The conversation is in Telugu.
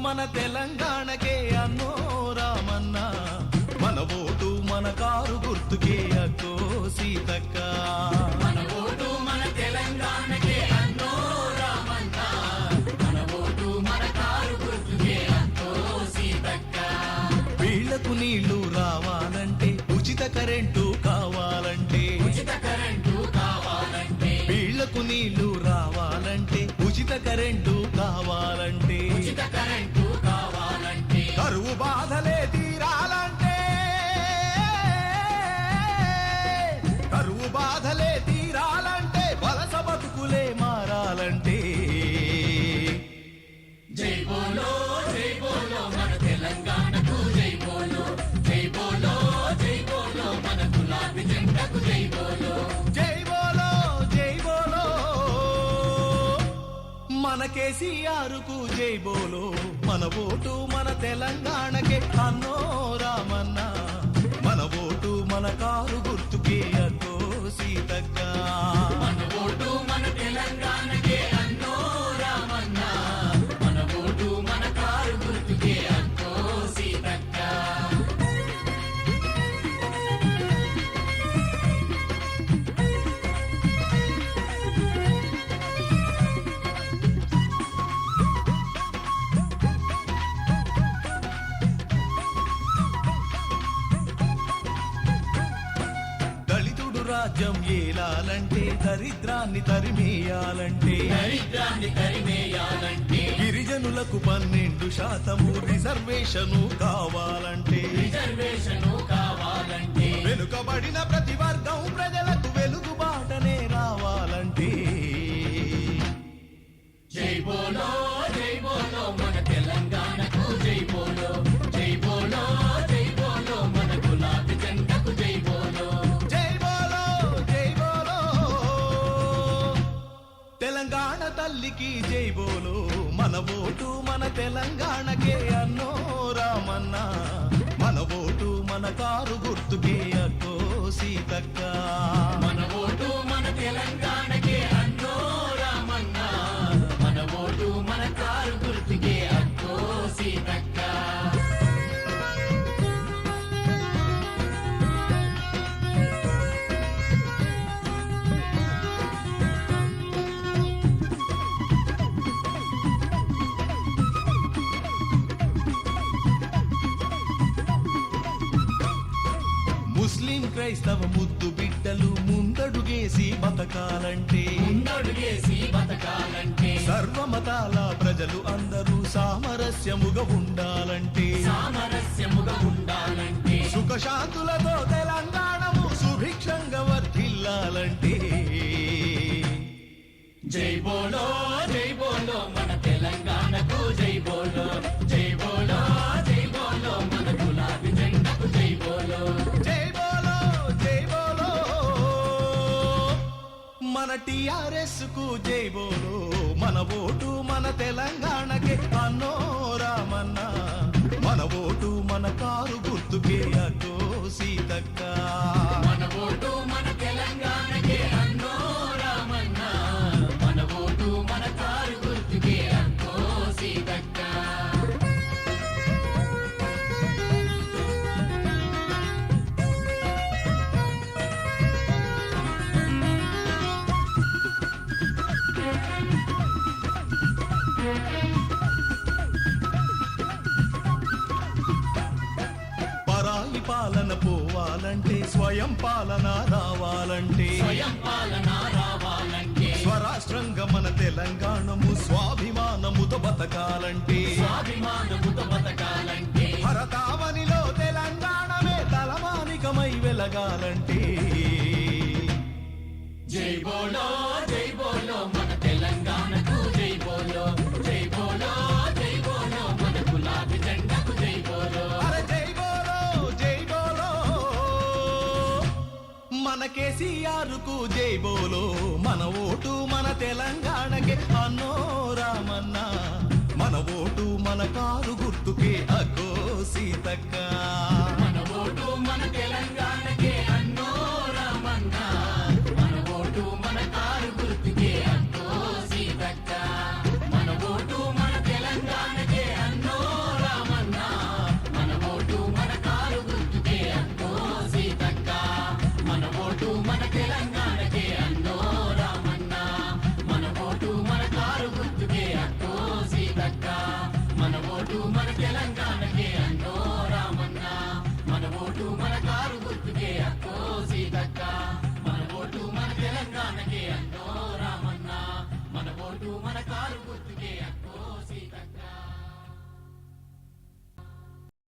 మన తెలంగాణకే అన్నో రామన్న, మన ఓటు మన కారు గుర్తుకే అక్కో సీతక్క. మన ఓటు మన తెలంగాణకే అన్నో రామన్న, మన ఓటు మన కారు గుర్తుకే అక్కో సీతక్క. వీళ్లకు నీళ్లు రావాలంటే, ఉచిత కరెంటు కావాలంటే, ఉచిత కరెంటు కావాలంటే, వీళ్లకు నీళ్లు రావాలంటే, ఉచిత కరెంటు కావాలంటే, ఉచిత కరెంటు కావాలంటే, కరువు బాధలే తీరాలంటే, కరువు బాధలే తీరాలంటే, వలస బతుకులే మారాలంటే, జై బోలో మన తెలంగాణకు జై బోలో, జై బోలో మన గులాబీ జెండకు జై బోలో. జై బోలో జై బోలో మన కేసీఆర్కు జై బోలో, మన ఓటు మన తెలంగాణకే అన్నో రామన్న, మన ఓటు మన కారు గుర్తుకే అక్కో సీతక్క. మన ఓటు మన తెలంగాణకే అన్నో రామన్న, మన ఓటు మన కారు గుర్తుకే అక్కో సీతక్క. దళితుడు రాజ్యం ఏలాలంటే, దరిద్రాన్ని తరిమేయాలంటే, దరిద్రాన్ని తరిమేయాలంటే, గిరిజనులకు 12% రిజర్వేషను కావాలంటే, రిజర్వేషను కావాలంటే, వెనుకబడిన ప్రతి వర్గం ప్రజలకు వెలుగుబాటనే రావాలంటే, జై బోలో మన తెలంగాణకు జై బోలో, జై బోలో మన గులాబీ జెండకు జై బోలో. జై బోలో జై బోలో తెలంగాణ తల్లికి జై బోలో, మన ఓటు మన తెలంగాణకే అన్నో రామన్న, మన ఓటు మన కారు గుర్తుకే అక్కో సీతక్క. మన ఓటు మన తెలంగాణకే అన్నో రామన్న, మన ఓటు మన కారు గుర్తుకే అక్కో సీతక్క. ముస్లిం క్రైస్తవ ముద్దు బిడ్డలు ముందడుగేసి బతకాలంటే, ముందడుగేసి బతకాలంటే, సర్వమతాల ప్రజలు అందరూ సామరస్యముగా ఉండాలంటే, సామరస్యముగా ఉండాలంటే, సుఖశాంతులతో తెలంగాణము సుభిక్షంగా వర్ధిల్లాలంటే, జై బోలో మన తెలంగాణకు జై బోలో, జై బోలో మన గులాబీ జెండకు జై బోలో. జై బోలో జై బోలో మన టిఆర్ఎస్ కు జై బోలో, మన ఓటు మన తెలంగాణకే అన్నో రామన్న, మన ఓటు మన కారు గుర్తుకే అక్కో సీతక్క. మన ఓటు మన తెలంగాణకే అన్నో రామన్న, మన ఓటు మన కారు గుర్తుకే అక్కో సీతక్క. పరాయి పాలన పోవాలంటే, స్వయం పాలన రావాలంటే, స్వయం పాలన రావాలంటే, స్వరాష్ట్రంగా మన తెలంగాణము స్వాభిమానముతో బతకాలంటే, స్వాభిమానముతో బతకాలంటే, భరతావనిలో తెలంగాణమే తలమానికమై వెలగాలంటే, జై బోలో మన తెలంగాణకు జై బోలో, జై బోలో మన గులాబీ జెండకు జై బోలో. అరే జై బోలో మన కేసీఆర్కు జై బోలో, మన ఓటు మన తెలంగాణకే అన్నో రామన్న, మన ఓటు మన కారు గుర్తుకే అక్కో సీతక్క. మన ఓటు మన తెలంగాణ